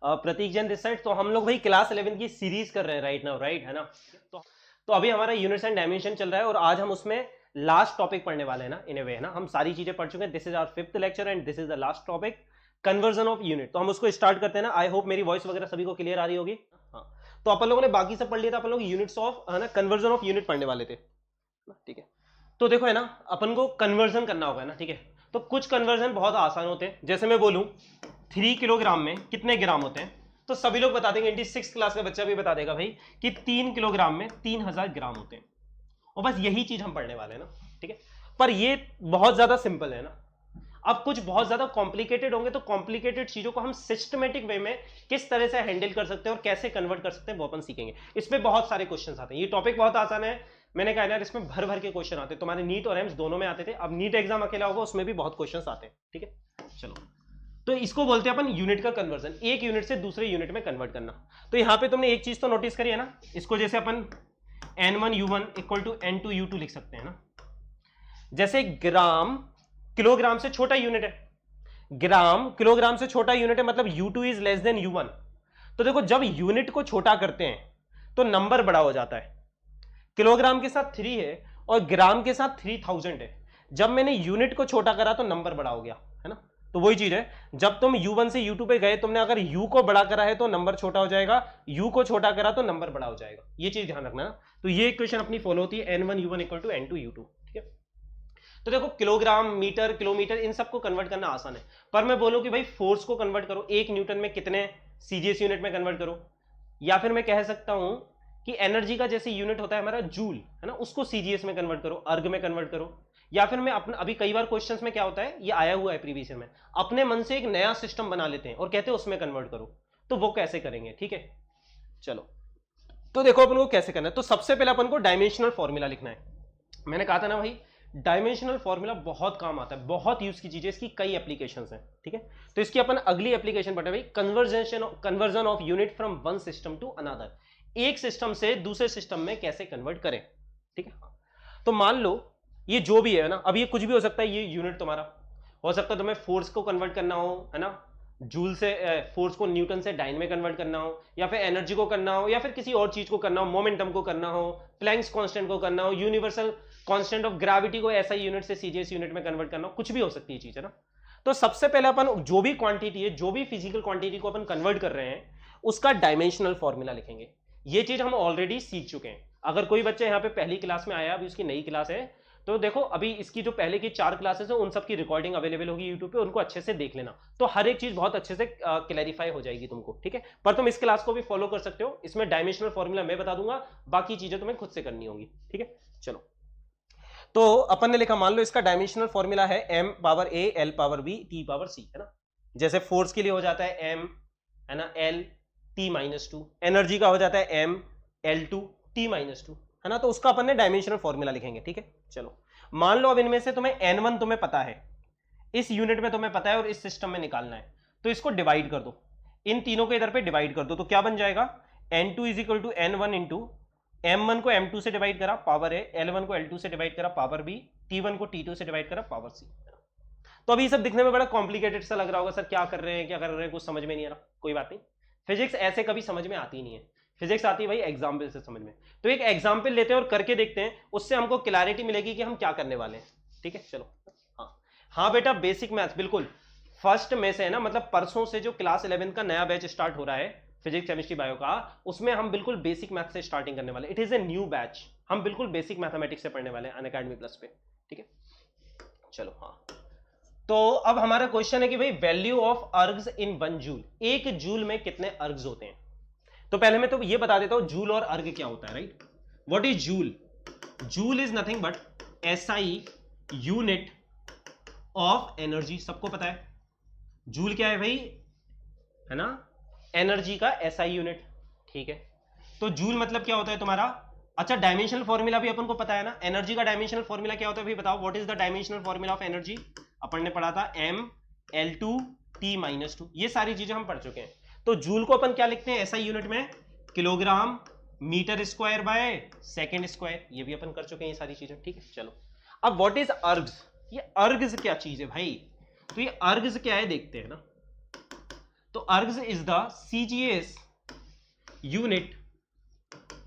Prateek Jain this side. तो हम लोग भाई क्लास 11 की सीरीज कर रहे हैं राइट नाउ, राइट है ना। तो अभी हमारा यूनिट्स एंड डायमेंशन चल रहा है और आज हम उसमें लास्ट टॉपिक पढ़ने वाले हैं ना, इन ए वे है ना। हम सारी चीजें पढ़ चुके हैं। This is our 5th lecture and this is the last topic, conversion of unit. तो हम उसको स्टार्ट करते हैं ना। आई होप मेरी वॉइस वगैरह सभी को क्लियर आ रही होगी। हाँ, तो अपन लोगों ने बाकी सब पढ़ लिया था। अपन लोग यूनिट्स ऑफ है ना, कन्वर्जन ऑफ यूनिट पढ़ने वाले थे, ठीक है। तो देखो है ना, अपन को कन्वर्जन करना होगा ना, ठीक है। तो कुछ कन्वर्जन बहुत आसान होते हैं। जैसे मैं बोलूं 3 किलोग्राम में कितने ग्राम होते हैं, तो सभी लोग बता देंगे। 6 क्लास का बच्चा भी बता देगा भाई कि 3 किलोग्राम में 3000 ग्राम होते हैं। और बस यही चीज हम पढ़ने वाले हैं ना, ठीक है। पर ये बहुत ज्यादा सिंपल है ना। अब कुछ बहुत ज्यादा कॉम्प्लिकेटेड होंगे, तो कॉम्प्लिकेटेड चीजों को हम सिस्टमेटिक वे में किस तरह से हैंडल कर सकते हैं और कैसे कन्वर्ट कर सकते हैं वो अपन सीखेंगे। इसमें बहुत सारे क्वेश्चंस आते हैं। ये टॉपिक बहुत आसान है, मैंने कहा ना, इसमें भर भर के क्वेश्चन आते हैं। तुम्हारे नीट और एम्स दोनों में आते थे, अब नीट एग्जाम अकेला होगा उसमें भी बहुत क्वेश्चन आते हैं, ठीक है। चलो, तो इसको बोलते हैं अपन यूनिट का कन्वर्जन, एक यूनिट से दूसरे यूनिट में कन्वर्ट करना। तो यहां पे तुमने एक चीज तो नोटिस करी है ना, इसको जैसे अपन n1 u1 equal to n2 u2 लिख सकते हैं ना। जैसे ग्राम किलोग्राम से छोटा यूनिट है, ग्राम किलोग्राम से छोटा यूनिट है, मतलब u2 is less than u1। तो देखो, जब यूनिट को छोटा करते हैं तो नंबर बड़ा हो जाता है। किलोग्राम के साथ 3 है और ग्राम के साथ 3000 है। जब मैंने यूनिट को छोटा करा तो नंबर बड़ा हो गया, है ना। तो वही चीज है, जब तुम u1 से u2 पे गए, तुमने अगर u को बड़ा करा है तो नंबर छोटा हो जाएगा, u को छोटा करा तो नंबर बड़ा हो जाएगा। ये चीज ध्यान रखना ना। तो ये इक्वेशन अपनी फॉलो होती है, n1 u1 equal to n2 u2, ठीक है। तो देखो, किलोग्राम, मीटर, किलोमीटर, इन सबको कन्वर्ट करना आसान है। पर मैं बोलूं कि भाई फोर्स को कन्वर्ट करो, 1 न्यूटन में कितने सीजीएस यूनिट में कन्वर्ट करो। या फिर मैं कह सकता हूं कि एनर्जी का जैसे यूनिट होता है हमारा जूल, है ना, उसको सीजीएस में कन्वर्ट करो, अर्ग में कन्वर्ट करो। या फिर मैं अपना, अभी कई बार क्वेश्चंस में क्या होता है, ये आया हुआ है प्रीवियस ईयर में, अपने मन से एक नया सिस्टम बना लेते हैं और कहते हैं उसमें कन्वर्ट करो। तो वो कैसे करेंगे, ठीक है। चलो, तो देखो अपन को कैसे करना है। तो सबसे पहले अपन को डायमेंशनल फॉर्मूला लिखना है। मैंने कहा था ना भाई, डायमेंशनल फॉर्मूला बहुत काम आता है, बहुत यूज की चीज है, इसकी कई एप्लीकेशंस हैं, ठीक है। तो इसकी अपन अगली एप्लीकेशन पढ़े भाई, conversion of unit from one system to another. एक सिस्टम से दूसरे सिस्टम में कैसे कन्वर्ट करें, ठीक है। तो मान लो ये जो भी है ना, अब ये कुछ भी हो सकता है। ये यूनिट तुम्हारा हो सकता है, तुम्हें फोर्स को कन्वर्ट करना हो, है ना, जूल से फोर्स को न्यूटन से डाइन में कन्वर्ट करना हो, या फिर एनर्जी को करना हो, या फिर किसी और चीज को करना हो, मोमेंटम को करना हो, प्लैंक्स कांस्टेंट को करना हो, यूनिवर्सल कांस्टेंट ऑफ ग्रेविटी को ऐसा यूनिट से सीजीएस यूनिट में कन्वर्ट करना हो, कुछ भी हो सकती है चीज, है ना। तो सबसे पहले अपन जो भी क्वांटिटी है, जो भी फिजिकल क्वांटिटी को अपन कन्वर्ट कर रहे हैं, उसका डायमेंशनल फॉर्मूला लिखेंगे। ये चीज हम ऑलरेडी सीख चुके हैं। अगर कोई बच्चा यहाँ पे पहली क्लास में आया, अभी उसकी नई क्लास है, तो देखो अभी इसकी जो पहले की 4 क्लासेस है उन सब की रिकॉर्डिंग अवेलेबल होगी यूट्यूब पे, उनको अच्छे से देख लेना। तो हर एक चीज बहुत अच्छे से क्लैरिफाई हो जाएगी तुमको, ठीक है। पर तुम इस क्लास को भी फॉलो कर सकते हो, इसमें डायमेंशनल फॉर्मूला मैं बता दूंगा, बाकी चीजें तुम्हें खुद से करनी होगी, ठीक है। चलो, तो अपन ने लिखा, मान लो इसका डायमेंशनल फॉर्मूला है m power a l power b t power c, है ना। जैसे फोर्स के लिए हो जाता है m, है ना, l t माइनस 2, एनर्जी का हो जाता है m l2 t माइनस 2, है ना। तो उसका अपन ने डायमेंशनल फॉर्मूला लिखेंगे, ठीक है। चलो, मान लो अब इनमें से तुम्हें n1 तुम्हें पता है, इस यूनिट में तुम्हें पता है और इस सिस्टम में निकालना है, तो इसको डिवाइड कर दो, इन तीनों को इधर पे डिवाइड कर दो। तो क्या बन जाएगा, n2 is equal to n1 into m1 को m2 से डिवाइड करा पावर है, l1 को l2 से डिवाइड करा पावर b, t1 को t2 से डिवाइड करा पावर c। तो अभी सब दिखने में बड़ा कॉम्प्लिकेटेड सा लग रहा होगा, सर क्या कर रहे हैं, क्या कर रहे हैं, कुछ समझ में नहीं आ रहा। कोई बात नहीं, फिजिक्स ऐसे कभी समझ में आती नहीं है, फिजिक्स आती है भाई एग्जाम्पल से समझ में। तो एक एग्जाम्पल लेते हैं और करके देखते हैं, उससे हमको क्लैरिटी मिलेगी कि हम क्या करने वाले हैं, ठीक है। चलो, हाँ हाँ बेटा, बेसिक मैथ्स बिल्कुल फर्स्ट में से है ना, मतलब परसों से जो क्लास 11 का नया बैच स्टार्ट हो रहा है फिजिक्स केमिस्ट्री बायो का, उसमें हम बिल्कुल बेसिक मैथ से स्टार्टिंग करने वाले। It is a new batch, हम बिल्कुल बेसिक मैथमेटिक्स से पढ़ने वाले हैं अनअकैडमी प्लस पे, ठीक है। चलो, हाँ, तो अब हमारा क्वेश्चन है कि भाई वैल्यू ऑफ अर्ग्स इन 1 जूल, एक जूल में कितने अर्ग्स होते हैं। तो पहले मैं तो ये बता देता हूं जूल और अर्ग क्या होता है, right. What is joule, joule is nothing but SI unit of energy, सबको पता है जूल क्या है भाई, है ना, एनर्जी का एसआई यूनिट, ठीक है। तो जूल मतलब क्या होता है तुम्हारा, अच्छा डायमेंशनल फॉर्मूला भी अपन को पता है ना, एनर्जी का डायमेंशनल फॉर्मूला क्या होता है भाई, बताओ what is the dimensional formula of energy. अपन ने पढ़ा था m l2 t माइनस 2, ये सारी चीजें हम पढ़ चुके हैं। तो जूल को अपन क्या लिखते हैं एसआई यूनिट में, kilogram metre square by second square, ये भी अपन कर चुके हैं ये सारी चीजें, ठीक है। चलो, अब व्हाट इज अर्ग्स, ये अर्ग्स क्या चीज है भाई। तो ये अर्ग्स क्या है देखते हैं ना। तो ergs is the CGS unit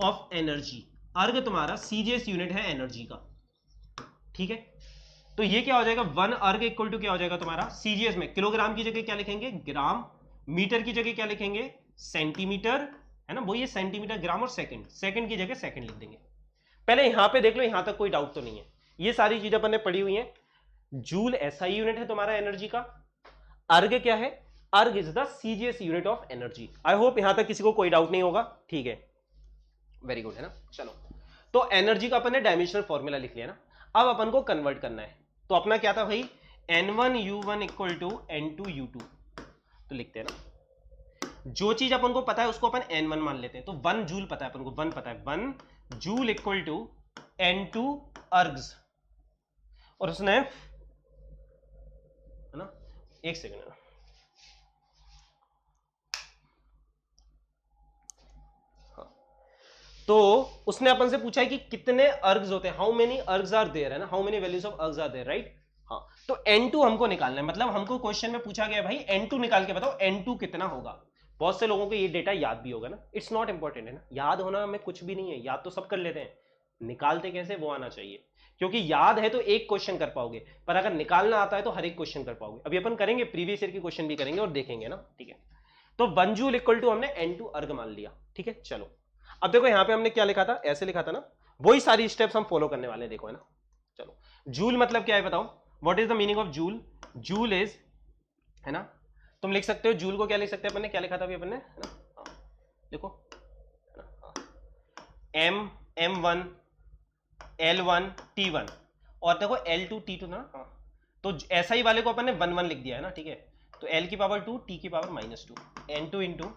of energy. Erg तुम्हारा सीजीएस यूनिट है एनर्जी का, ठीक है। तो ये क्या हो जाएगा, 1 अर्ग इक्वल टू क्या हो जाएगा तुम्हारा सीजीएस में किलोग्राम की जगह क्या लिखेंगे ग्राम, मीटर की जगह क्या लिखेंगे सेंटीमीटर, है ना, वो ये सेंटीमीटर ग्राम और सेकंड, सेकंड की जगह सेकंड लिख देंगे। पहले यहां पे देख लो, यहां तक कोई डाउट तो नहीं है, ये सारी चीजें अपन ने पढ़ी हुई हैं। जूल एसआई यूनिट है तुम्हारा एनर्जी का, अर्ग क्या है, अर्ग is the CGS unit of energy. I hope यहां तक किसी को कोई डाउट नहीं होगा, ठीक है, वेरी गुड, है ना। चलो, तो एनर्जी का अपन ने डायमेंशनल फॉर्मूला लिख लिया ना, अब अपन को कन्वर्ट करना है। तो अपना क्या था भाई, N1U1 इक्वल टू N2U2, तो लिखते हैं ना, जो चीज अपन को पता है उसको अपन N1 मान लेते हैं। तो 1 जूल पता है अपन को, 1 पता है, 1 जूल इक्वल टू N2 अर्ग्स, और उसने, है ना, एक सेकेंड है ना, तो उसने अपन से पूछा है कि कितने अर्ग्स होते हैं, how many ergs are there, है ना, how many values of ergs are there, right. हाँ, तो N2 हमको निकालना है, मतलब हमको क्वेश्चन में पूछा गया भाई N2 निकाल के बताओ N2 कितना होगा। बहुत से लोगों को ये डेटा याद भी होगा ना, इट्स नॉट इंपॉर्टेंट, है ना, याद होना में कुछ भी नहीं है, याद तो सब कर लेते हैं, निकालते कैसे वो आना चाहिए, क्योंकि याद है तो एक क्वेश्चन कर पाओगे, पर अगर निकालना आता है तो हर एक क्वेश्चन कर पाओगे। अभी अपन करेंगे प्रीवियस ईयर के क्वेश्चन भी करेंगे और देखेंगे ना, ठीक है। तो 1 जूल इक्वल टू हमने N2 अर्ग मान लिया, ठीक है। चलो, अब देखो यहां पे हमने क्या लिखा था, ऐसे लिखा था ना, वही सारी स्टेप्स हम फॉलो करने वाले हैं, देखो, है ना। चलो, जूल मतलब क्या है बताओ, what is the meaning of joule, joule is, है ना, तुम लिख सकते हो जूल को क्या लिख सकते हैं अपन ने, क्या लिखा था अभी अपन ने, है ना, देखो, M1 L1 T1 और देखो L2 T2 ना, हाँ, तो ऐसा ही वाले को अपन ने 1 1 लिख दिया है ना, ठीक है। तो L की पावर 2 T की पावर -2 N2 इंटू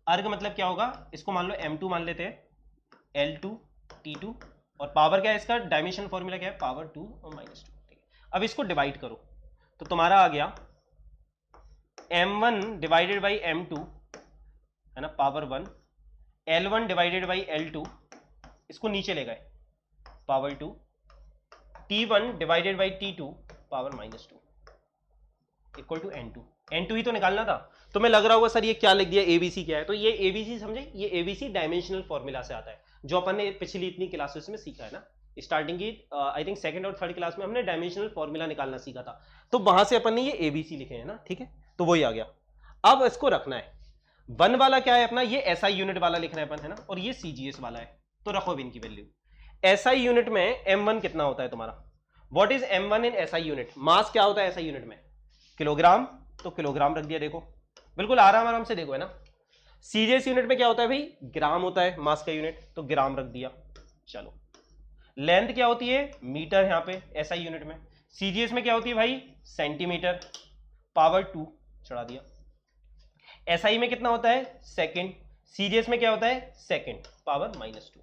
अर्ग मतलब क्या होगा, इसको मान लो M2 मान लेते हैं, L2 T2, और पावर क्या है इसका, डायमेंशन फॉर्मूला क्या है, पावर 2 और -2, ठीक है। अब इसको डिवाइड करो तो तुम्हारा आ गया M1 डिवाइडेड बाई M2, है ना, power 1, L1 divided by L2, इसको नीचे ले गए, power 2, T1 divided by T2 power -2 equal to N2 ही तो निकालना था। तुम्हें लग रहा होगा सर ये क्या लिख दिया, एबीसी क्या है, तो ये एबीसी समझे, ये एबीसी डायमेंशनल फॉर्मूला से आता है, जो अपन ने पिछली इतनी क्लासेस में सीखा है ना, स्टार्टिंग की आई थिंक सेकंड और थर्ड क्लास में हमने डायमेंशनल फॉर्मूला निकालना सीखा था, तो वहां से अपन ने ये एबीसी लिखे हैं ना, ठीक है, तो वही आ गया। अब इसको रखना है, 1 वाला क्या है अपना, ये एसआई यूनिट वाला लिखना है अपन, है ना, और ये सीजीएस वाला है, तो रखो भी इनकी वैल्यू। एसआई यूनिट में M1 कितना होता है तुम्हारा, what is M1 in SI unit, mass क्या होता है एसआई यूनिट में, किलोग्राम, तो किलोग्राम रख दिया, देखो बिल्कुल आराम आराम से देखो, है ना। सीजीएस यूनिट में क्या होता है भाई, ग्राम होता है मास का यूनिट, तो ग्राम रख दिया। चलो, लेंथ क्या होती है, मीटर, यहां पे एसआई यूनिट में, सीजीएस में क्या होती है भाई, सेंटीमीटर, पावर 2 चढ़ा दिया। एसआई में कितना होता है, सेकंड, सीजीएस में क्या होता है, सेकंड, पावर -2,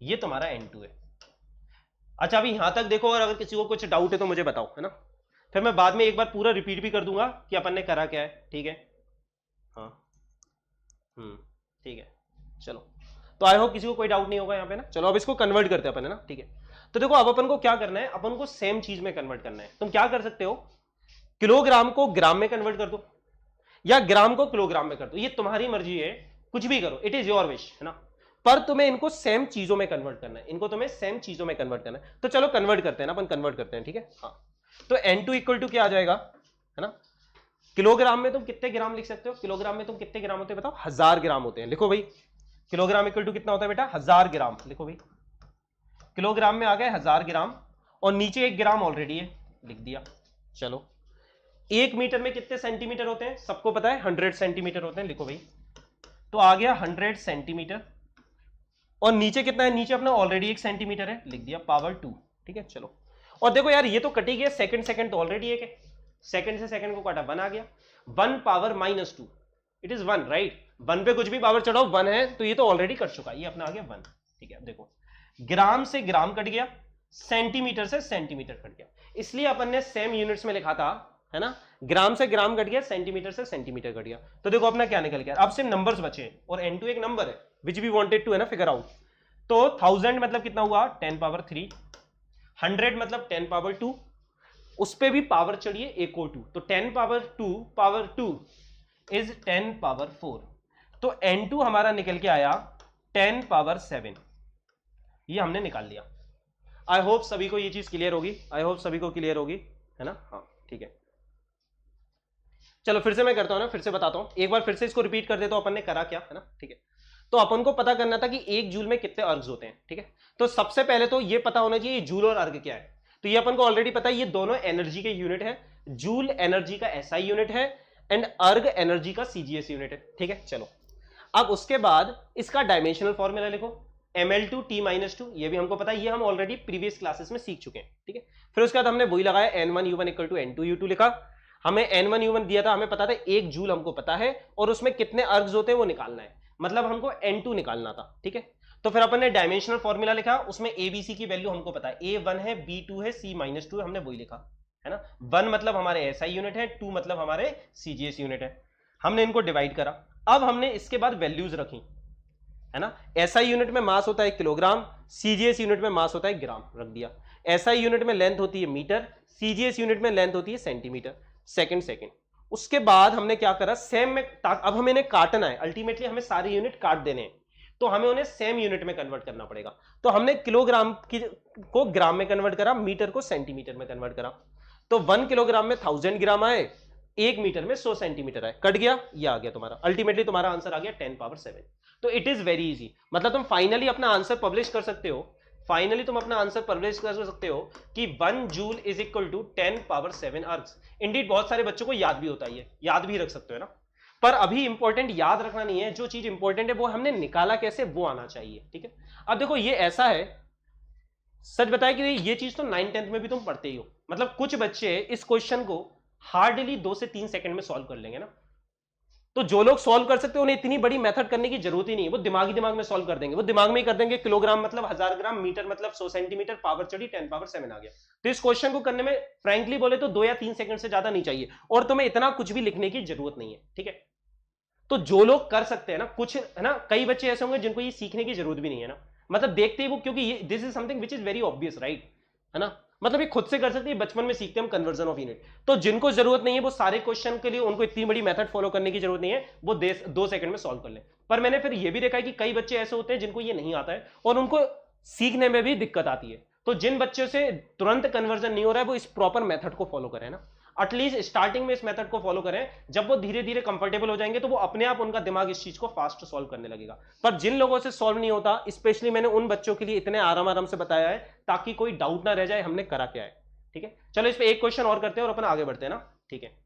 ये तुम्हारा N2 है। अच्छा, अभी यहां तक देखो, और अगर किसी को कुछ डाउट है तो मुझे बताओ, है ना, फिर मैं बाद में एक बार पूरा रिपीट भी कर दूंगा कि अपन ने करा क्या है, ठीक है। हाँ, ठीक है, चलो, तो आई होप किसी को कोई डाउट नहीं होगा यहाँ पे ना। चलो, अब इसको कन्वर्ट करते हैं अपन, है ना, ठीक है। तो देखो अब अपन को क्या करना है, अपन को सेम चीज में कन्वर्ट करना है। तुम क्या कर सकते हो, किलोग्राम को ग्राम में कन्वर्ट कर दो, या ग्राम को किलोग्राम में कर दो, ये तुम्हारी मर्जी है, कुछ भी करो, इट इज योर विश, है ना, पर तुम्हें इनको सेम चीजों में कन्वर्ट करना है, इनको तुम्हें सेम चीजों में कन्वर्ट करना है। तो चलो कन्वर्ट करते हैं ना, अपन कन्वर्ट करते हैं, ठीक है। हाँ, तो N2 इक्वल टू क्या आ जाएगा, है ना, किलोग्राम में तुम कितने ग्राम लिख सकते हो, किलोग्राम में तुम कितने ग्राम होते हैं बताओ, 1000 ग्राम होते हैं, लिखो भाई, किलोग्राम इक्वल टू कितना होता है बेटा, 1000 ग्राम, लिखो भाई, किलोग्राम में आ गए 1000 ग्राम, और नीचे 1 ग्राम ऑलरेडी है, लिख दिया। चलो, 1 मीटर में कितने सेंटीमीटर होते हैं, सबको पता है 100 सेंटीमीटर होते हैं, लिखो भाई, तो आ गया 100 सेंटीमीटर, और नीचे कितना है, नीचे अपना ऑलरेडी 1 सेंटीमीटर है, लिख दिया, पावर 2, ठीक है। चलो, और देखो यार ये तो कटी गया, सेकंड तो ऑलरेडी एक है, सेकंड से सेकंड को काटा, 1 आ गया, 1 पावर -2, इट इज 1, राइट, 1 पे कुछ भी पावर चढ़ाओ 1 है, तो ये तो ऑलरेडी कट चुका है, ये अपना आ गया 1, ठीक है। अब देखो, ग्राम से ग्राम कट गया, सेंटीमीटर से सेंटीमीटर कट गया, इसलिए अपन ने सेम यूनिट्स में लिखा था, है ना, ग्राम से ग्राम कट गया, सेंटीमीटर से सेंटीमीटर कट गया। तो देखो अपना क्या निकल गया, अब सिर्फ नंबर्स बचे, और N2 एक नंबर है विच वी वांटेड टू, है ना, फिगर आउट। तो 1000 मतलब कितना हुआ, 10 पावर 3, 100 मतलब 10 पावर 2, उस पे भी पावर चढ़िए एक और 2, तो 10 पावर 2 पावर 2 इज 10 पावर 4, तो N2 हमारा निकल के आया 10 पावर 7, ये हमने निकाल लिया। आई होप सभी को ये चीज क्लियर होगी, आई होप सभी को क्लियर होगी, है ना? हाँ ठीक है, चलो फिर से मैं करता हूं ना, फिर से बताता हूं, एक बार फिर से इसको रिपीट कर देता हूं अपन ने करा क्या, है ना? ठीक है, तो अपन को पता करना था कि एक जूल में कितने अर्ग्स होते हैं, ठीक है? तो सबसे पहले तो ये पता होना चाहिए जूल और अर्ग क्या है। तो ये अपन को ऑलरेडी पता है, ये दोनों एनर्जी के यूनिट है, जूल एनर्जी का एसआई यूनिट है एंड अर्ग एनर्जी का सीजीएस यूनिट है, ठीक है? चलो अब उसके बाद इसका डायमेंशनल फॉर्मूला लिखो, ml2 t-2, ये भी हमको पता है, ये हम ऑलरेडी प्रीवियस क्लासेस में सीख चुके हैं, ठीक है? फिर उसके बाद हमने वही लगाया n1u1 इक्वल टू n2u2 लिखा, हमें n1u1 दिया था, हमें पता था 1 जूल हमको पता है, और उसमें कितने अर्ग्स होते हैं वो निकालना है, मतलब हमको n2 निकालना था, ठीक है? तो फिर अपन ने डायमेंशनल फॉर्मूला लिखा, उसमें abc की वैल्यू हमको पता है, a1 है, b2 है, c-2 है, हमने वही लिखा, है ना? 1 मतलब हमारे एसआई यूनिट है, 2 मतलब हमारे सीजीएस यूनिट है, हमने इनको डिवाइड करा। अब हमने इसके बाद वैल्यूज रखी, है ना? एसआई यूनिट में मास होता है किलोग्राम, सीजीएस यूनिट में मास होता है ग्राम, रख दिया। एसआई यूनिट में लेंथ होती है मीटर, सीजीएस यूनिट में लेंथ होती है सेंटीमीटर, सेकंड। उसके बाद हमने क्या करा, सेम में, अब हमें इन्हें काटना है, अल्टीमेटली हमें सारे यूनिट काट देने हैं, तो हमें उन्हें सेम यूनिट में कन्वर्ट करना पड़ेगा। तो हमने किलोग्राम को ग्राम में कन्वर्ट करा, मीटर को सेंटीमीटर में कन्वर्ट करा। तो 1 किलोग्राम में 1000 ग्राम आए, 1 मीटर में 100 सेंटीमीटर आए, कट गया, ये आ गया तुम्हारा, अल्टीमेटली तुम्हारा आंसर आ गया 10 पावर 7। तो इट इज वेरी इजी, मतलब तुम फाइनली अपना आंसर पब्लिश कर सकते हो, फाइनली तुम अपना आंसर पब्लिश कर सकते हो कि 1 joule is equal to 10 power 7 ergs. Indeed बहुत सारे बच्चों को याद भी होता है, ये याद भी रख सकते हो ना, पर अभी इंपॉर्टेंट याद रखना नहीं है, जो चीज इंपॉर्टेंट है वो हमने निकाला कैसे वो आना चाहिए, ठीक है? अब देखो ये ऐसा है, सच बताया कि ये चीज तो 9th-10th में भी तुम पढ़ते ही हो, मतलब कुछ बच्चे इस क्वेश्चन को हार्डली 2 से 3 सेकंड में सॉल्व कर लेंगे ना, तो जो लोग सॉल्व कर सकते हैं उन्हें इतनी बड़ी मेथड करने की जरूरत ही नहीं है, वो दिमाग में सॉल्व कर देंगे, वो दिमाग में ही कर देंगे, किलोग्राम मतलब 1000 ग्राम, मीटर मतलब 100 सेंटीमीटर, पावर चढ़ी 10 पावर 7 आ गया। तो इस क्वेश्चन को करने में फ्रैंकली बोले तो 2 या 3 सेकंड से ज्यादा नहीं चाहिए, और तुम्हें इतना कुछ भी लिखने की जरूरत नहीं है, ठीक है? तो जो लोग कर सकते हैं ना, कुछ है ना, कई बच्चे ऐसे होंगे जिनको ये सीखने की जरूरत भी नहीं है ना, मतलब देखते ही वो, क्योंकि this is something which is very obvious, right, है ना? मतलब ये खुद से कर सकते हैं, बचपन में सीखते हैं हम कन्वर्जन ऑफ यूनिट। तो जिनको जरूरत नहीं है वो सारे क्वेश्चन के लिए उनको इतनी बड़ी मेथड फॉलो करने की जरूरत नहीं है, वो 2 सेकंड में सॉल्व कर ले। पर मैंने फिर ये भी देखा है कि कई बच्चे ऐसे होते हैं जिनको ये नहीं आता है और उनको सीखने में भी दिक्कत आती है। तो जिन बच्चों से तुरंत कन्वर्जन नहीं हो रहा है वो इस प्रॉपर मेथड को फॉलो करें ना, एटलीस्ट स्टार्टिंग में इस मेथड को फॉलो करें, जब वो धीरे धीरे कंफर्टेबल हो जाएंगे तो वो अपने आप उनका दिमाग इस चीज को फास्ट सॉल्व करने लगेगा। पर जिन लोगों से सॉल्व नहीं होता, स्पेशली मैंने उन बच्चों के लिए इतने आराम आराम से बताया है ताकि कोई डाउट ना रह जाए हमने करा क्या है, ठीक है? चलो इस पे एक क्वेश्चन और करते हैं और अपन आगे बढ़ते हैं ना, ठीक है?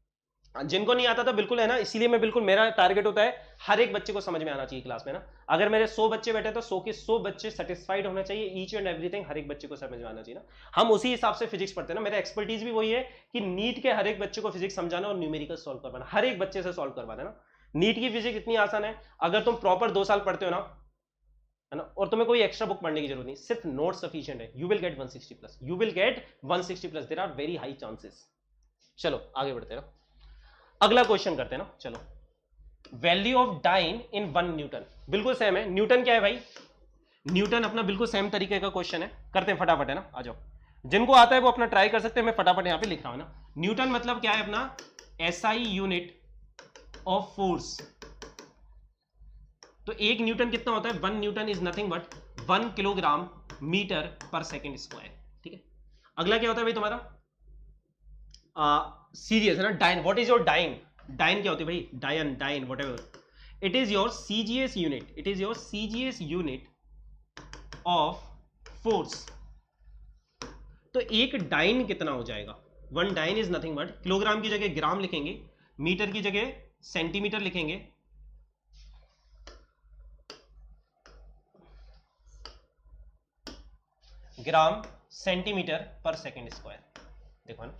जिनको नहीं आता था बिल्कुल, है ना, इसीलिए मैं बिल्कुल, मेरा टारगेट होता है हर एक बच्चे को समझ में आना चाहिए क्लास में ना। अगर मेरे 100 बच्चे बैठे तो 100 के 100 बच्चे सेटिस्फाइड होना चाहिए, ईच एंड एवरीथिंग हर एक बच्चे को समझ में आना चाहिए ना। हम उसी हिसाब से फिजिक्स पढ़ते हैं ना, मेरा एक्सपर्टीज भी वही है कि नीट के हर एक बच्चे को फिजिक्स समझाना और न्यूमेरिकल सॉल्व करवाना, हर एक बच्चे से सॉल्व करवाना ना। नीट की फिजिक्स इतनी आसान है, अगर तुम प्रॉपर 2 साल पढ़ते हो ना, है ना, और तुम्हें कोई एक्स्ट्रा बुक पढ़ने की जरूरत नहीं, सिर्फ नोट सफिशिएंट है, you will get 160 plus, you will get 160 plus, there are very high chances. चलो आगे बढ़ते हैं ना, अगला क्वेश्चन करते हैं ना। चलो, value of dyne in 1 newton, बिल्कुल सेम है। न्यूटन क्या है भाई? न्यूटन अपना बिल्कुल सेम तरीके का क्वेश्चन है, करते हैं फटाफट, है ना, आ जाओ। जिनको आता है वो अपना ट्राई कर सकते हैं, मैं फटाफट यहां पे लिख रहा हूं ना। न्यूटन मतलब क्या है अपना? SI unit of force. तो 1 न्यूटन कितना होता है? 1 newton is nothing but 1 kilogram metre per second square, ठीक है? अगला क्या होता है भाई तुम्हारा? सीरीज है ना, dyne. What is your dyne? Dyne क्या होती है भाई? Dyne whatever, it is your CGS unit, it is your CGS unit of force. तो एक डाइन कितना हो जाएगा? 1 dyne is nothing but, kilogram की जगह ग्राम लिखेंगे, मीटर की जगह सेंटीमीटर लिखेंगे, gram centimetre per second square. देखो ना,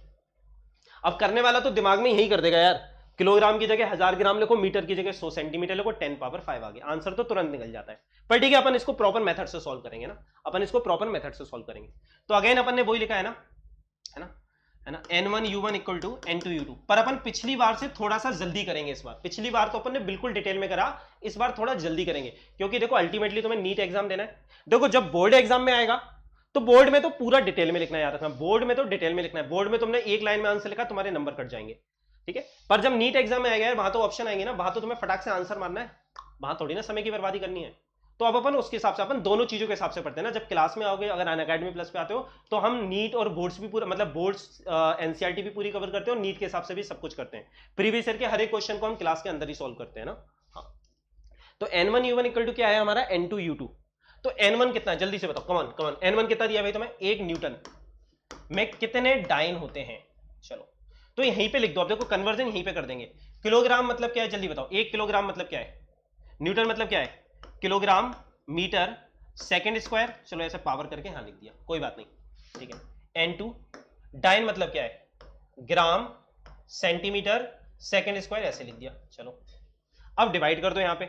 अब करने वाला तो दिमाग में यही कर देगा यार, किलोग्राम की जगह 1000 ग्राम लिखो, मीटर की जगह 100 सेंटीमीटर लिखो, 10 पावर 5 आ गया, आंसर तो तुरंत निकल जाता है। पर ठीक है, अपन इसको प्रॉपर मेथड से सॉल्व करेंगे ना, अपन इसको प्रॉपर मेथड से सॉल्व करेंगे। तो अगेन अपन ने वही लिखा है ना, है ना, है ना, n1u1 इक्वल टू n2u2। पर अपन पिछली बार से थोड़ा सा जल्दी करेंगे इस बार। पिछली बार तो अपन ने बिल्कुल डिटेल में करा, इस बार थोड़ा जल्दी करेंगे, क्योंकि देखो अल्टीमेटली तुम्हें नीट एग्जाम देना है। देखो जब बोर्ड एग्जाम में आएगा तो बोर्ड में तो पूरा डिटेल में लिखना है, याद रखना, बोर्ड में तो डिटेल में लिखना है। बोर्ड में तुमने एक लाइन में आंसर लिखा, तुम्हारे नंबर कट जाएंगे। ठीक है। पर जब नीट एग्जाम में आएगा वहां तो ऑप्शन आएंगे ना, वहां तो तुम्हें फटाक से आंसर मारना है, वहां थोड़ी ना समय की बर्बादी करनी है। तो अब अपन उसके हिसाब से अपन दोनों चीजों के हिसाब से पढ़ते हैं ना। जब क्लास में आओगे, अगर अनअकैडमी प्लस पे आते हो, तो हम नीट और बोर्ड्स भी पूरा, मतलब बोर्ड्स एनसीईआरटी भी पूरी कवर करते हैं और नीट के हिसाब से भी सब कुछ करते हैं। प्रीवियस ईयर के हर एक क्वेश्चन को हम क्लास के अंदर ही सॉल्व करते हैं ना। हाँ, तो n1 u1 इक्वल टू क्या है हमारा, n2 u2। तो n1 कितना है जल्दी से बताओ, कमन कमन, n1 कितना दिया भाई तुम्हें, 1 न्यूटन में कितने डाइन होते हैं। चलो तो यहीं पे लिख दो, अब देखो कन्वर्जन यहीं पे कर देंगे। किलोग्राम मतलब क्या है जल्दी बताओ, 1 किलोग्राम मतलब क्या है, न्यूटन मतलब क्या है, किलोग्राम मीटर सेकंड स्क्वायर। चलो ऐसे पावर करके यहां लिख दिया, कोई बात नहीं, ठीक है। n2 डाइन मतलब क्या है, ग्राम सेंटीमीटर सेकंड स्क्वायर, ऐसे लिख दिया। चलो अब डिवाइड कर दो यहां पे,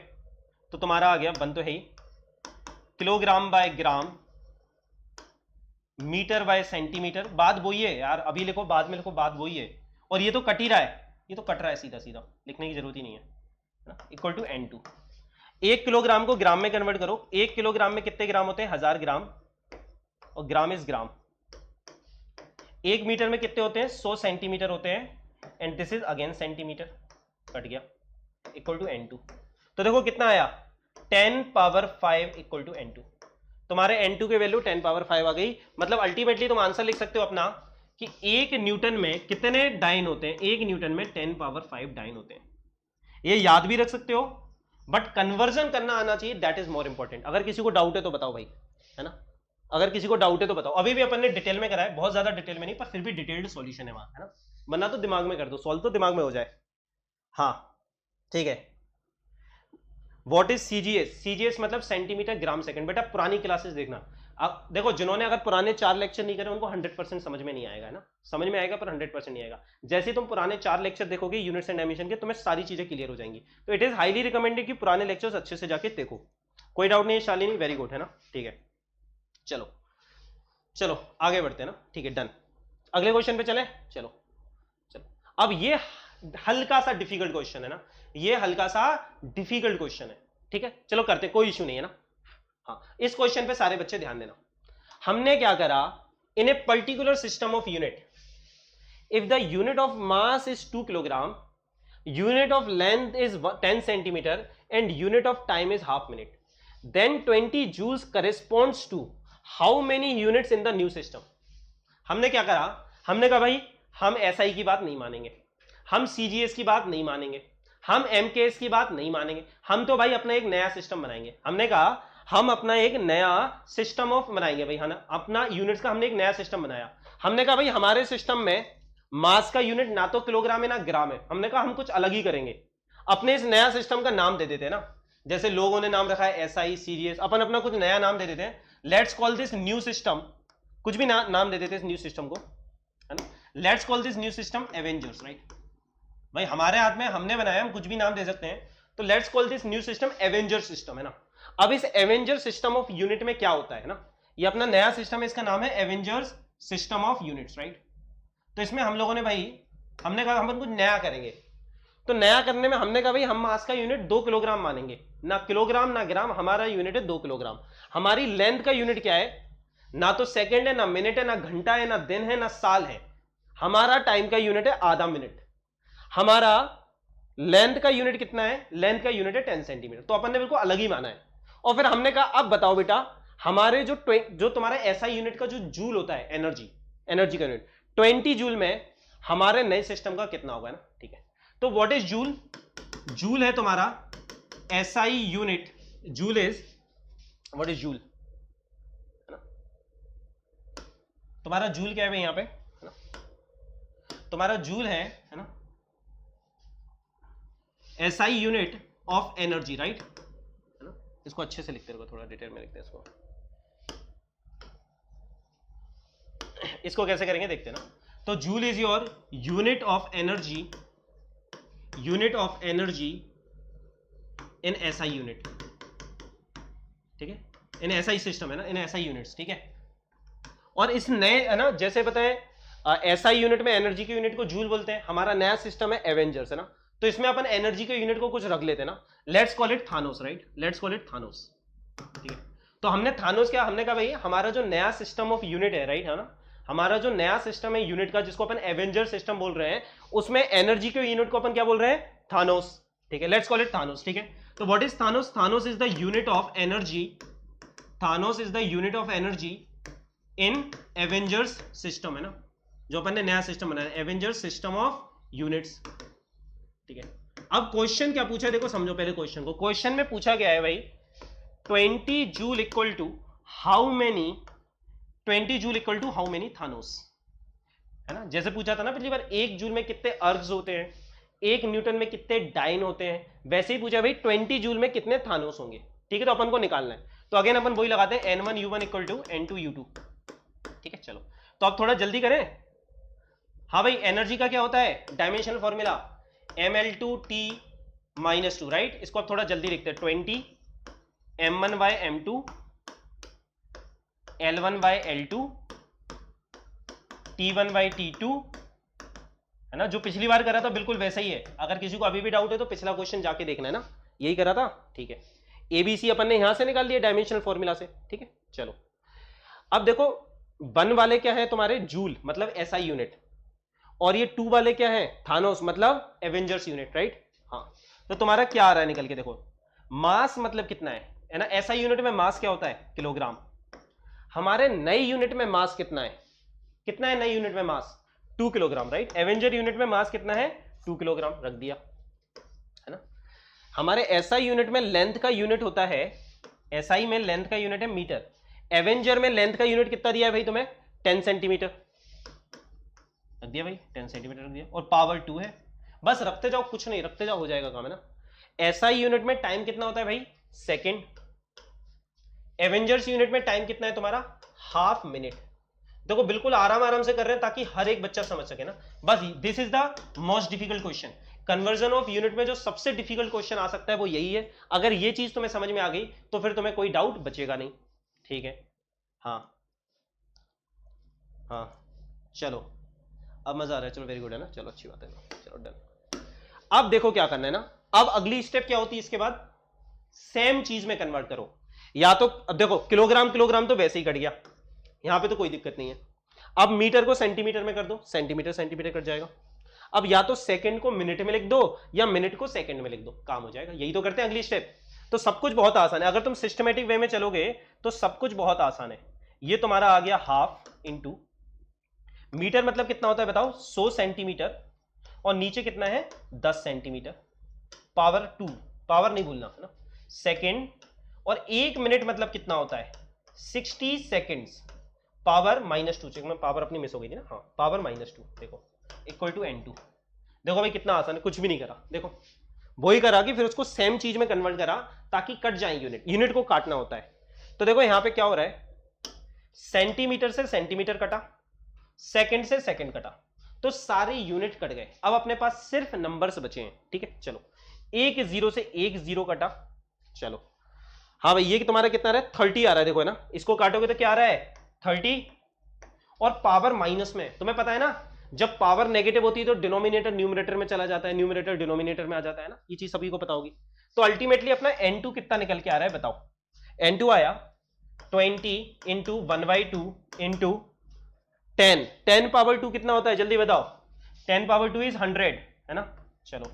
तो तुम्हारा आ गया, बन तो है ही, kilogram by gram, metre by centimetre. बात वही है यार, अभी लिखो बाद में लिखो, बात वही है। और ये तो कट ही रहा है, ये तो कट रहा है सीधा सीधा, लिखने की जरूरत ही नहीं है ना। इक्वल टू n2, 1 किलोग्राम को ग्राम में कन्वर्ट करो, 1 किलोग्राम में कितने ग्राम होते हैं, 1000 ग्राम, और ग्राम इज ग्राम। 1 मीटर में कितने होते हैं, 100 सेंटीमीटर होते हैं, and this is again centimetre, cut गया, इक्वल टू n2। तो देखो कितना आया, 10 पावर 5 इक्वल टू n2। तुम्हारे n2 के वैल्यू 10 पावर 5 आ गई। मतलब अल्टीमेटली तुम आंसर लिख सकते हो अपना कि 1 न्यूटन में कितने डाइन होते हैं, 1 न्यूटन में 10 पावर 5 डाइन होते हैं। ये याद भी रख सकते हो, बट कन्वर्जन करना आना चाहिए, दैट इज मोर इंपॉर्टेंट। अगर किसी को डाउट है तो बताओ भाई, है ना, अगर किसी को डाउट है तो बताओ। अभी भी अपन ने डिटेल में करा है, बहुत ज्यादा डिटेल में नहीं, पर फिर भी डिटेल्ड सॉल्यूशन है वहां, है ना, वरना तो दिमाग में कर दो, सॉल्व तो दिमाग में हो जाए। हाँ ठीक है। व्हाट इज सीजीएस, सीजीएस मतलब सेंटीमीटर ग्राम सेकंड। बेटा पुरानी क्लासेस देखना, अब देखो जिन्होंने अगर पुराने 4 लेक्चर नहीं करे उनको 100% समझ में नहीं आएगा ना, समझ में आएगा पर 100% नहीं आएगा। जैसे तुम पुराने 4 लेक्चर देखोगे यूनिट्स एंड डायमेंशन के, तुम्हें सारी चीजें क्लियर हो जाएंगी। तो इट इज हाईली रिकमेंडेड कि पुराने लेक्चर्स अच्छे से जाके देखो। कोई डाउट नहीं है शालिनी, वेरी गुड, है ना, ठीक है। चलो चलो आगे बढ़ते हैं ना, ठीक है, डन। अगले क्वेश्चन पे चले, चलो चलो। अब ये हल्का सा डिफिकल्ट क्वेश्चन है ना, ये हल्का सा डिफिकल्ट क्वेश्चन है, ठीक है। चलो करते, कोई इशू नहीं है ना। हाँ, इस क्वेश्चन पे सारे बच्चे ध्यान देना। हमने क्या करा, in a particular system of unit, if the unit of mass is 2 kilogram, unit of length is 10 centimetre and unit of time is half minute, then 20 joules corresponds to how many units in the new system. हमने क्या करा, हमने कहा भाई हम SI की बात नहीं मानेंगे, हम सीजीएस की बात नहीं मानेंगे, हम एमकेएस की बात नहीं मानेंगे, हम तो भाई अपना एक नया सिस्टम बनाएंगे। हमने कहा हम अपना एक नया सिस्टम ऑफ बनाएंगे भाई, है ना, अपना यूनिट्स का हमने एक नया सिस्टम बनाया। हमने कहा भाई हमारे सिस्टम में मास का यूनिट ना तो किलोग्राम है ना ग्राम है। हमने कहा हम कुछ अलग ही करेंगे, अपने इस नया सिस्टम का नाम दे देते हैं ना, जैसे लोगों ने नाम रखा है एसआई सीजीएस, अपन अपना कुछ नया नाम दे देते हैं। Let's call this new system, कुछ भी नाम दे देते हैं इस न्यू सिस्टम को, है ना। Let's call this new system Avengers, right. भाई हमारे हाथ में, हमने बनाया, हम कुछ भी नाम दे सकते हैं। तो let's call this new system Avenger system, है ना। अब इस एवेंजर सिस्टम ऑफ यूनिट में क्या होता है ना, ये अपना नया सिस्टम है, इसका नाम है Avengers system of units, right. तो इसमें हम लोगों ने भाई, हमने कहा हम कुछ नया करेंगे, तो नया करने में हमने कहा भाई हम मास का यूनिट 2 किलोग्राम मानेंगे, ना किलोग्राम ना ग्राम, हमारा यूनिट है 2 किलोग्राम। हमारी लेंथ का यूनिट क्या है, ना तो सेकंड है ना मिनट है ना घंटा है ना दिन है ना साल है, हमारा टाइम का यूनिट है आधा मिनट। हमारा लेंथ का यूनिट कितना है, लेंथ का यूनिट है 10 सेंटीमीटर। तो अपन ने बिल्कुल अलग ही माना है। और फिर हमने कहा अब बताओ बेटा हमारे जो तुम्हारा एसआई यूनिट का जो जूल होता है, एनर्जी का यूनिट 20 जूल में हमारे नए सिस्टम का कितना होगा ना, ठीक है। तो व्हाट इज जूल, जूल है तुम्हारा SI unit, joule is what is joule, है ना। तुम्हारा जूल क्या है भाई यहां पे, है ना, तुम्हारा जूल है ना, SI unit of energy, right, है ना। इसको अच्छे से लिखते रहो, थोड़ा डिटेल में लिखते हैं इसको। इसको कैसे करेंगे देखते हैं ना। तो joule is your unit of energy, unit of energy in SI unit, ठीक है, इन एसआई सिस्टम, है ना, इन एसआई यूनिट्स, ठीक है। और इस नए, है ना, जैसे बताएं एसआई यूनिट में एनर्जी के यूनिट को जूल बोलते हैं, हमारा नया सिस्टम है एवेंजर्स, है ना। तो इसमें अपन एनर्जी के यूनिट को कुछ रख लेते हैं ना, let's call it Thanos, right, let's call it Thanos, ठीक है। तो हमने थानोस क्या, हमने कहा भाई हमारा जो नया सिस्टम ऑफ यूनिट है, राइट, है ना, हमारा जो नया सिस्टम है यूनिट का, जिसको अपन एवेंजर सिस्टम बोल रहे हैं, उसमें एनर्जी के यूनिट को अपन क्या बोल रहे हैं? थानोस। ठीक है, लेट्स कॉल इट थानोस। ठीक है, तो what is Thanos? Thanos is the unit of energy, Thanos is the unit of energy in Avengers system, है ना, जो अपन ने नया सिस्टम बनाया, एवेंजर्स सिस्टम ऑफ यूनिट्स। ठीक है, अब क्वेश्चन क्या पूछा है देखो, समझो पहले क्वेश्चन को। क्वेश्चन में पूछा गया है भाई 20 joule equal to how many, 20 joule equal to how many Thanos, है ना। जैसे पूछा था ना पिछली बार, 1 जूल में कितने अर्ग्स होते हैं, 1 न्यूटन में कितने डाइन होते हैं, वैसे ही पूछा भाई 20 जूल में कितने थानोस होंगे। ठीक है, तो अपन को निकालना है, तो अगेन अपन वही लगाते हैं N1 U1 equal to N2 U2। ठीक है, चलो तो अब थोड़ा जल्दी करें। हाँ भाई, एनर्जी का क्या होता है dimensional formula? mL2T minus 2, right. इसको अब थोड़ा जल्दी लिखते हैं, 20 M1/M2 L1/L2 T1/T2, है ना, जो पिछली बार करा था बिल्कुल वैसा ही है। अगर किसी को अभी भी डाउट है तो पिछला क्वेश्चन जाके देखना है ना, यही करा था। ठीक है, एबीसी अपन ने यहां से निकाल दिया डायमेंशनल फॉर्मूला से। ठीक है, चलो अब देखो 1 वाले क्या है तुम्हारे? जूल, मतलब एसआई यूनिट, और ये 2 वाले क्या है? थानोस, मतलब एवेंजर्स यूनिट, राइट। हाँ, तो तुम्हारा क्या आ रहा है निकल के देखो, मास मतलब कितना है ना। एसआई यूनिट में मास क्या होता है? किलोग्राम। हमारे नई यूनिट में मास कितना है? कितना है नई यूनिट में मास? 2 किलोग्राम, राइट। एवेंजर यूनिट में मास कितना है? 2 किलोग्राम, रख दिया, है ना। हमारे एसआई यूनिट में लेंथ का यूनिट होता है, एसआई में लेंथ का यूनिट है मीटर। एवेंजर में लेंथ का यूनिट कितना दिया है भाई तुम्हें? 10 सेंटीमीटर, रख दिया भाई, 10 सेंटीमीटर रख दिया, और पावर 2 है। बस रखते जाओ, कुछ नहीं, रखते जाओ, हो जाएगा काम, है ना। एसआई यूनिट में टाइम कितना होता है भाई? सेकेंड। एवेंजर्स यूनिट में टाइम कितना है तुम्हारा? Half minute. देखो बिल्कुल आराम आराम से कर रहे हैं ताकि हर एक बच्चा समझ सके ना। बस this is the most difficult question. Conversion of unit में जो सबसे डिफिकल्ट क्वेश्चन आ सकता है वो यही है। अगर ये चीज तुम्हें समझ में आ गई तो फिर तुम्हें कोई डाउट बचेगा नहीं। ठीक है, हाँ हाँ, चलो अब मजा आ रहा है, चलो वेरी गुड, है ना, चलो अच्छी बात है, चलो डन। अब देखो क्या करना है ना, अब अगली स्टेप क्या होती है इसके बाद? सेम चीज में कन्वर्ट करो, या तो अब देखो किलोग्राम किलोग्राम तो वैसे ही कट गया, यहां पे तो कोई दिक्कत नहीं है। अब मीटर को सेंटीमीटर में कर दो, सेंटीमीटर सेंटीमीटर कट जाएगा। अब या तो सेकंड को मिनट में लिख दो या मिनट को सेकंड में लिख दो, काम हो जाएगा। यही तो करते हैं अगली स्टेप। तो सब कुछ बहुत आसान है, अगर तुम सिस्टमेटिक वे में चलोगे तो सब कुछ बहुत आसान है। ये तुम्हारा आ गया हाफ इंटू मीटर, मतलब कितना होता है बताओ? 100 सेंटीमीटर, और नीचे कितना है? 10 सेंटीमीटर, पावर 2, पावर नहीं भूलना, है ना, सेकेंड। और 1 मिनट मतलब कितना होता है? 60 सेकेंड्स, पावर -2। चेक में पावर अपनी मिस हो गई थी ना, हाँ, पावर -2, देखो इक्वल टू N2। देखो भाई कितना आसान है, कुछ भी नहीं करा, देखो वही करा कि फिर उसको सेम चीज में कन्वर्ट करा ताकि कट जाए यूनिट, यूनिट को काटना होता है। तो देखो यहां पे क्या हो रहा है, सेंटीमीटर से सेंटीमीटर कटा, सेकंड से सेकंड कटा, तो सारे यूनिट कट गए। अब अपने पास सिर्फ नंबर्स बचे हैं। ठीक है, चलो एक जीरो से एक जीरो कटा, चलो हाँ भाई ये तुम्हारा कितना रहा है? 30 आ रहा है, देखो है ना, इसको काटोगे तो क्या आ रहा है? 30। और पावर माइनस में तुम्हें पता है ना, जब पावर नेगेटिव होती है तो डिनोमिनेटर न्यूमरेटर में चला जाता है, न्यूमरेटर डिनोमिनेटर में आ जाता है ना, ये चीज सभी को पता होगी। तो अल्टीमेटली अपना N2 कितना निकल के आ रहा है बताओ? N2 आया 20 इंटू 1/2 इंटू 10, 10 पावर 2 कितना होता है जल्दी बताओ? 10 पावर 2 इज 100, है ना, चलो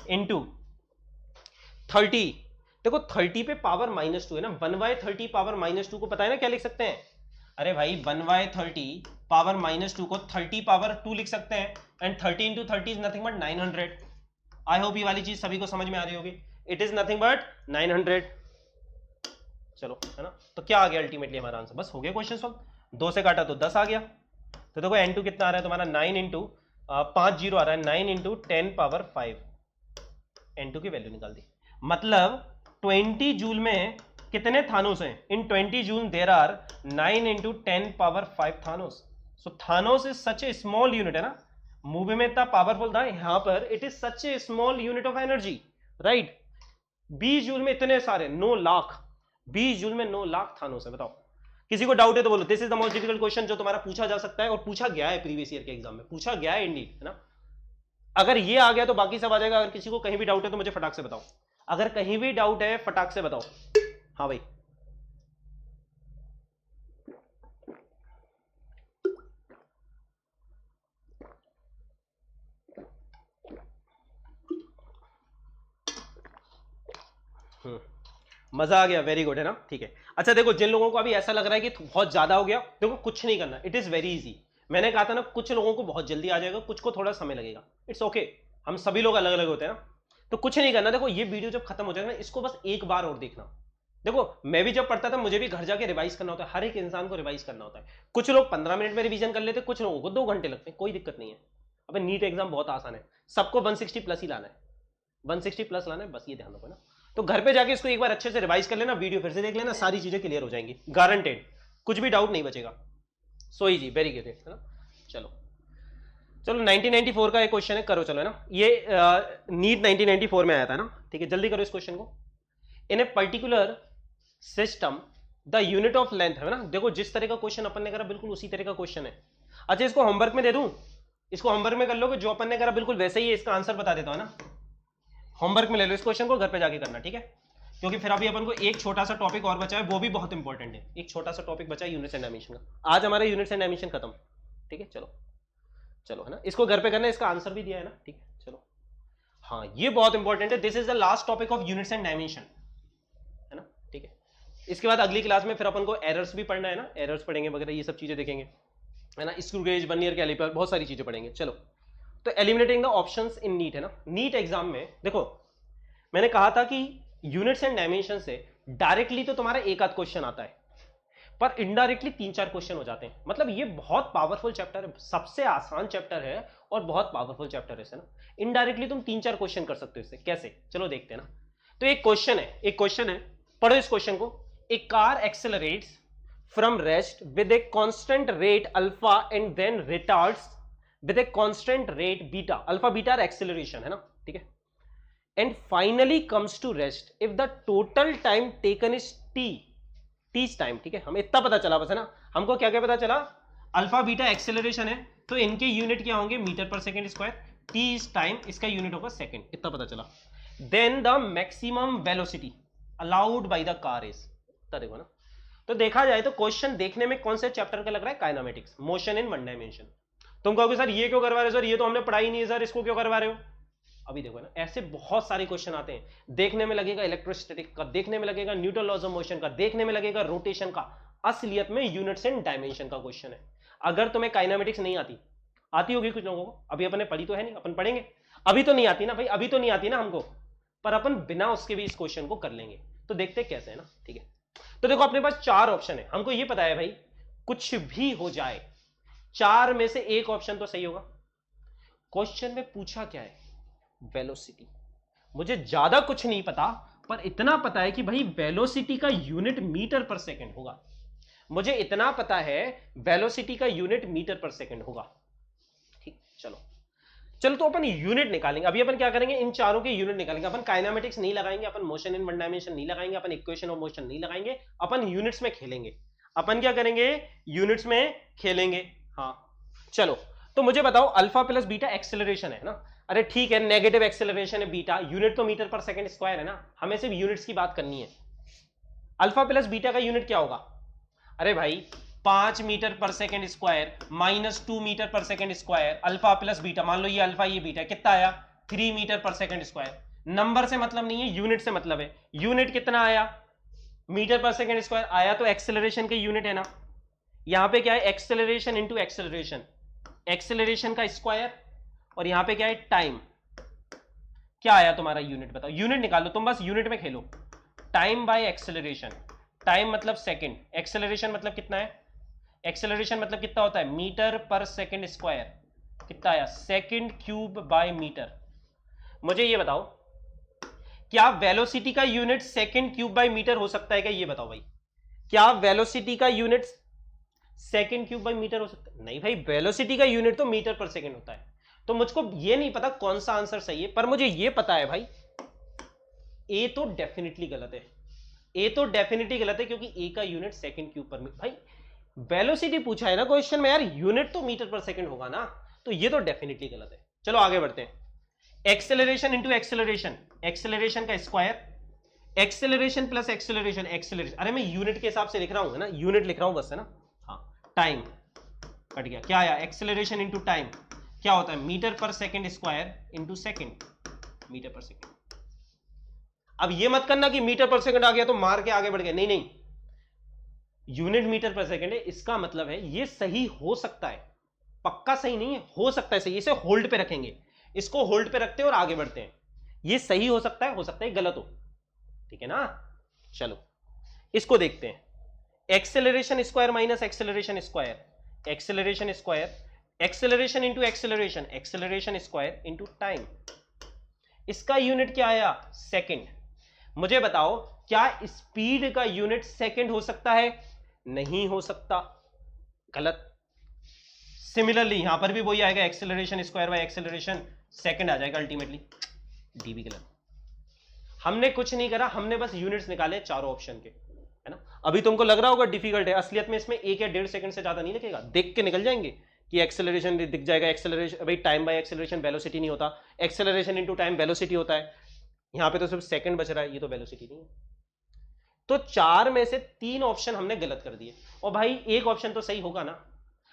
इंटू 30। देखो 30 पे पावर -2 है ना, 1/30 पावर -2 को पता है ना क्या लिख सकते हैं? अरे भाई 1/30 पावर -2 को 30 पावर 2 लिख सकते हैं, and 30 into 30 is nothing but 900। I hope ये वाली चीज सभी को समझ में आ रही होगी। It is nothing but 900। चलो, है ना, तो क्या आ गया अल्टीमेटली हमारा आंसर? बस हो गया क्वेश्चन सॉल्व। 2 से काटा तो 10 आ गया। तो देखो N2 कितना आ रहा है तुम्हारा? 9 इंटू 5 जीरो आ रहा है, 9 इंटू 10 पावर 5। N2 की वैल्यू निकाल दी, मतलब 20 जूल में कितने थानोस हैं? In 20 joule there are 9 into 10 power 5 Thanos. So Thanos is such a small unit, है ना, मूवी में इतना पावरफुल था, यहां पर it is such a small unit of energy, right. 20 joule में इतने सारे 9 लाख, 20 जूल में 9 लाख थानोस है, बताओ। किसी को डाउट है तो बोलो। This is the most difficult question जो तुम्हारा पूछा जा सकता है, और पूछा गया है प्रीवियस ईयर के एग्जाम में, पूछा गया है इंडीड, है ना। अगर ये आ गया तो बाकी सब आ जाएगा। अगर किसी को कहीं भी डाउट है तो मुझे फटाक से बताओ, अगर कहीं भी डाउट है फटाक से बताओ। हाँ भाई, मजा आ गया, वेरी गुड है ना, ठीक है। अच्छा देखो, जिन लोगों को अभी ऐसा लग रहा है कि बहुत ज्यादा हो गया, देखो कुछ नहीं करना, इट इज वेरी इजी। मैंने कहा था ना, कुछ लोगों को बहुत जल्दी आ जाएगा, कुछ को थोड़ा समय लगेगा, इट्स ओके, हम सभी लोग अलग अलग होते हैं ना। तो कुछ नहीं करना, देखो ये वीडियो जब खत्म हो जाएगा ना, इसको बस एक बार और देखना। देखो मैं भी जब पढ़ता था, मुझे भी घर जाके रिवाइज करना होता है, हर एक इंसान को रिवाइज करना होता है। कुछ लोग 15 मिनट में रिवीजन कर लेते, कुछ लोगों को 2 घंटे लगते हैं, कोई दिक्कत नहीं है। अब नीट एग्जाम बहुत आसान है, सबको 160 प्लस ही लाना है, 160 प्लस लाना है, बस ये ध्यान रखो ना। तो घर पे जाके इसको एक बार अच्छे से रिवाइज कर लेना, वीडियो फिर से देख लेना, सारी चीजें क्लियर हो जाएंगी, गारंटेड, कुछ भी डाउट नहीं बचेगा। सो इजी, वेरी गुड है ना। चलो चलो 1994 का एक क्वेश्चन है, करो चलो, है ना। ये नीट 1994 में आया था ना, ठीक है, जल्दी करो इस क्वेश्चन को। In a particular system the unit of length, है ना। देखो जिस तरह का क्वेश्चन अपन ने करा बिल्कुल उसी तरह का क्वेश्चन है। अच्छा इसको होमवर्क में दे दूं, इसको होमवर्क में कर लोगे, जो अपन ने करा बिल्कुल वैसे ही है, इसका आंसर बता देता हूं ना। होमवर्क में ले लो इस क्वेश्चन को, घर पे जाके करना, ठीक है। क्योंकि फिर अभी अपन को एक छोटा सा टॉपिक और बचा है, वो भी बहुत इंपॉर्टेंट है। एक छोटा सा टॉपिक बचा है यूनिट्स एंड डायमेंशन का, आज हमारा यूनिट्स एंड डायमेंशन खत्म, ठीक है। चलो चलो, है ना, इसको घर पे करना, इसका आंसर भी दिया है ना, ठीक है। चलो हाँ, ये बहुत इंपॉर्टेंट है, this is the last topic of units and dimension, है ना, ठीक है। इसके बाद अगली क्लास में फिर अपन को एरर्स भी पढ़ना है ना, एरर्स पढ़ेंगे वगैरह, ये सब चीजें देखेंगे, है ना, स्क्रू गेज, वर्नियर कैलिपर, बहुत सारी चीजें पढ़ेंगे। चलो, तो eliminating the options in NEET, है ना। नीट एग्जाम में देखो, मैंने कहा था कि यूनिट्स एंड डायमेंशन से डायरेक्टली तो तुम्हारा एक आध क्वेश्चन आता है, पर इनडायरेक्टली 3-4 क्वेश्चन हो जाते हैं। मतलब ये बहुत पावरफुल चैप्टर है, सबसे आसान चैप्टर है और बहुत पावरफुल चैप्टर है ना। इनडायरेक्टली तुम 3-4 क्वेश्चन कर सकते हो इससे, कैसे, चलो देखते हैं ना। तो एक क्वेश्चन है, पढ़ो इस क्वेश्चन को। A car accelerates from rest with a constant rate alpha and then retards with a constant rate beta, alpha beta acceleration, है ना, ठीक है, and finally comes to rest if the total time taken is t, t's time, ठीक है। हमें इतना पता चला बस, है ना। हमको क्या क्या पता चला, अल्फा बीटा एक्सेलरेशन है तो इनके यूनिट क्या होंगे, मीटर पर सेकंड स्क्वायर, टीज टाइम इसका यूनिट होगा सेकंड, इतना पता चला। Then the maximum velocity allowed by the car is, देखो ना। तो देखा जाए तो क्वेश्चन देखने में कौन से चैप्टर का लग रहा है, kinematics, motion in one dimension. तुम कहोगे सर ये क्यों करवा रहे हो, सर ये तो हमने पढ़ाई नहीं है, सर इसको क्यों करवा रहे हो। अभी देखो ना, ऐसे बहुत सारे क्वेश्चन आते हैं, देखने में लगेगा इलेक्ट्रोस्टैटिक का, देखने में लगेगा न्यूटन लॉज ऑफ मोशन का, देखने में लगेगा रोटेशन का, असलियत में यूनिट्स एंड डायमेंशन का क्वेश्चन है। अगर तुम्हें काइनेमेटिक्स नहीं आती होगी कुछ लोगों को, अभी अपन ने पढ़ी तो है नहीं, अपन पढ़ेंगे, अभी तो नहीं आती ना भाई, अभी तो नहीं आती ना हमको, पर अपन बिना उसके भी इस क्वेश्चन को कर लेंगे। तो देखते कैसे, है ना, ठीक है। तो देखो अपने पास 4 ऑप्शन है, हमको ये पता है भाई कुछ भी हो जाए 4 में से एक ऑप्शन तो सही होगा। क्वेश्चन में पूछा क्या है, वेलोसिटी। मुझे ज्यादा कुछ नहीं पता, पर इतना पता है कि भाई वेलोसिटी का यूनिट मीटर पर सेकंड होगा। मुझे इतना पता है वेलोसिटी का यूनिट मीटर पर सेकंड होगा, ठीक। चलो चलो, तो अपन यूनिट निकालेंगे। अभी अपन क्या करेंगे, इन चारों के यूनिट निकालेंगे। अपन काइनेमेटिक्स नहीं लगाएंगे, अपन मोशन इन वन डायमेंशन नहीं लगाएंगे, अपन इक्वेशन ऑफ मोशन नहीं लगाएंगे, अपन यूनिट्स में खेलेंगे। अपन क्या करेंगे, यूनिट्स में खेलेंगे। हाँ चलो, तो मुझे बताओ अल्फा प्लस बीटा एक्सेलरेशन है ना। अरे ठीक है, नेगेटिव एक्सेलरेशन है बीटा, यूनिट तो मीटर पर सेकंड स्क्वायर है ना, हमें सिर्फ यूनिट्स की बात करनी है। अल्फा प्लस बीटा का यूनिट क्या होगा, अरे भाई 5 metre per second square minus 2 metre per second square, alpha plus beta, मान लो ये अल्फा ये बीटा, कितना आया 3 metre per second square. Number से मतलब नहीं है, यूनिट से मतलब है। यूनिट कितना आया, मीटर पर सेकंड स्क्वायर आया, तो एक्सेलरेशन के यूनिट है ना। यहां पे क्या है, एक्सेलरेशन इंटू एक्सेलरेशन, एक्सेलरेशन का स्क्वायर, और यहां पे क्या है, टाइम। क्या आया तुम्हारा यूनिट, बताओ, यूनिट निकालो तुम, बस यूनिट में खेलो। टाइम बाय एक्सेलरेशन, टाइम मतलब सेकंड, एक्सेलरेशन मतलब कितना है, एक्सेलरेशन मतलब कितना होता है, मीटर पर सेकंड स्क्वायर, कितना आया, सेकंड क्यूब बाय मीटर। मुझे ये बताओ, क्या वेलोसिटी का unit second cube by metre हो सकता है क्या, ये बताओ भाई। क्या वेलोसिटी का unit second cube by metre हो सकता है, नहीं भाई, वेलोसिटी का यूनिट तो मीटर पर सेकंड होता है। तो मुझको ये नहीं पता कौन सा आंसर सही है, पर मुझे ये पता है भाई ए तो डेफिनेटली गलत है, ए तो डेफिनेटली गलत है, क्योंकि ए का यूनिट सेकंड क्यूब पर मीटर, भाई वेलोसिटी पूछा है ना क्वेश्चन में यार, यूनिट तो मीटर पर सेकंड होगा ना, तो ये तो डेफिनेटली गलत है। चलो आगे बढ़ते हैं। एक्सेलरेशन इंटू एक्सेलरेशन, एक्सेलरेशन का square, acceleration plus acceleration, acceleration, अरे मैं यूनिट के हिसाब से लिख रहा हूं, है ना, यूनिट लिख रहा हूं बस, है ना। हाँ, टाइम कट गया, क्या आया, एक्सेलरेशन इंटू टाइम, क्या होता है, metre per second square into second, metre per second. अब ये मत करना कि मीटर पर सेकंड आ गया तो मार के आगे बढ़ गए, नहीं नहीं, यूनिट मीटर पर सेकंड है, इसका मतलब है ये सही हो सकता है, पक्का सही नहीं है, हो सकता है सही, इसे होल्ड पे रखेंगे, इसको होल्ड पे रखते हैं और आगे बढ़ते हैं, ये सही हो सकता है गलत हो, ठीक है ना। चलो इसको देखते हैं, acceleration square minus acceleration square, acceleration square, acceleration into acceleration, acceleration square into time, इसका यूनिट क्या आया, सेकंड। मुझे बताओ क्या स्पीड का यूनिट सेकंड हो सकता है, नहीं हो सकता, गलत। सिमिलरली यहां पर भी वही आएगा, acceleration square by acceleration second आ जाएगा अल्टीमेटली, डी भी गलत। हमने कुछ नहीं करा, हमने बस यूनिट्स निकाले चारों ऑप्शन के, है ना। अभी तुमको लग रहा होगा डिफिकल्ट है, असलियत में इसमें 1 या 1.5 सेकंड से ज्यादा नहीं लगेगा, देख के निकल जाएंगे कि एक्सेलरेशन दिख जाएगा, एक्सेलरेशन भाई टाइम बाय एक्सेलरेशन वेलोसिटी नहीं होता, एक्सेलरेशन इनटू टाइम वेलोसिटी होता है, यहां पे तो सिर्फ सेकंड बच रहा है, ये तो वेलोसिटी नहीं है। तो 4 में से 3 ऑप्शन हमने गलत कर दिए, और भाई एक ऑप्शन तो सही होगा ना,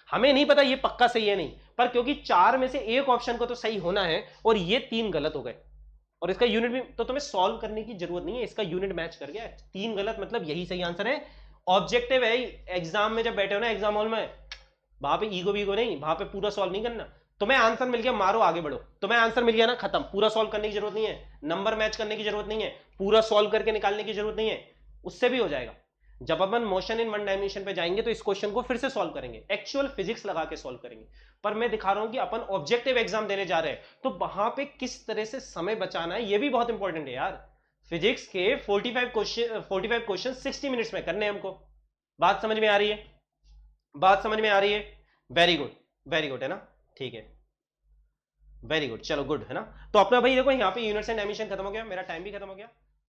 हमें नहीं पता ये पक्का सही है नहीं, पर क्योंकि 4 में से एक ऑप्शन को तो सही होना है और ये 3 गलत हो गए, और इसका यूनिट भी तो तुम्हें सॉल्व करने की जरूरत नहीं है, इसका यूनिट मैच कर गया, 3 गलत मतलब यही सही आंसर है। ऑब्जेक्टिव है, एग्जाम में जब बैठे हो ना एग्जाम हॉल में, वहां पे ईगो वीगो नहीं, वहां पे पूरा सॉल्व नहीं करना, तुम्हें आंसर मिल गया मारो आगे बढ़ो, तुम्हें आंसर मिल गया ना खत्म, पूरा सॉल्व करने की जरूरत नहीं है, नंबर मैच करने की जरूरत नहीं है, पूरा सॉल्व करके निकालने की जरूरत नहीं है, उससे भी हो जाएगा। जब अपन मोशन इन वन डायमेंशन पे जाएंगे तो इस क्वेश्चन को फिर से सॉल्व करेंगे, एक्चुअल फिजिक्स लगा के सॉल्व करेंगे, पर मैं दिखा रहा हूं कि अपन ऑब्जेक्टिव एग्जाम देने जा रहे हैं, तो वहां पे किस तरह से समय बचाना है ये भी बहुत इंपॉर्टेंट है यार। फिजिक्स के 45 क्वेश्चन 60 मिनट्स में करने हैं हमको। बात समझ में आ रही है, बात समझ में आ रही है, वेरी गुड, वेरी गुड, है ना, ठीक है, वेरी गुड, चलो गुड, है ना। तो अपना भाई देखो यहाँ पे यूनिट्स एंड डायमेंशन खत्म हो गया, मेरा टाइम भी खत्म हो गया।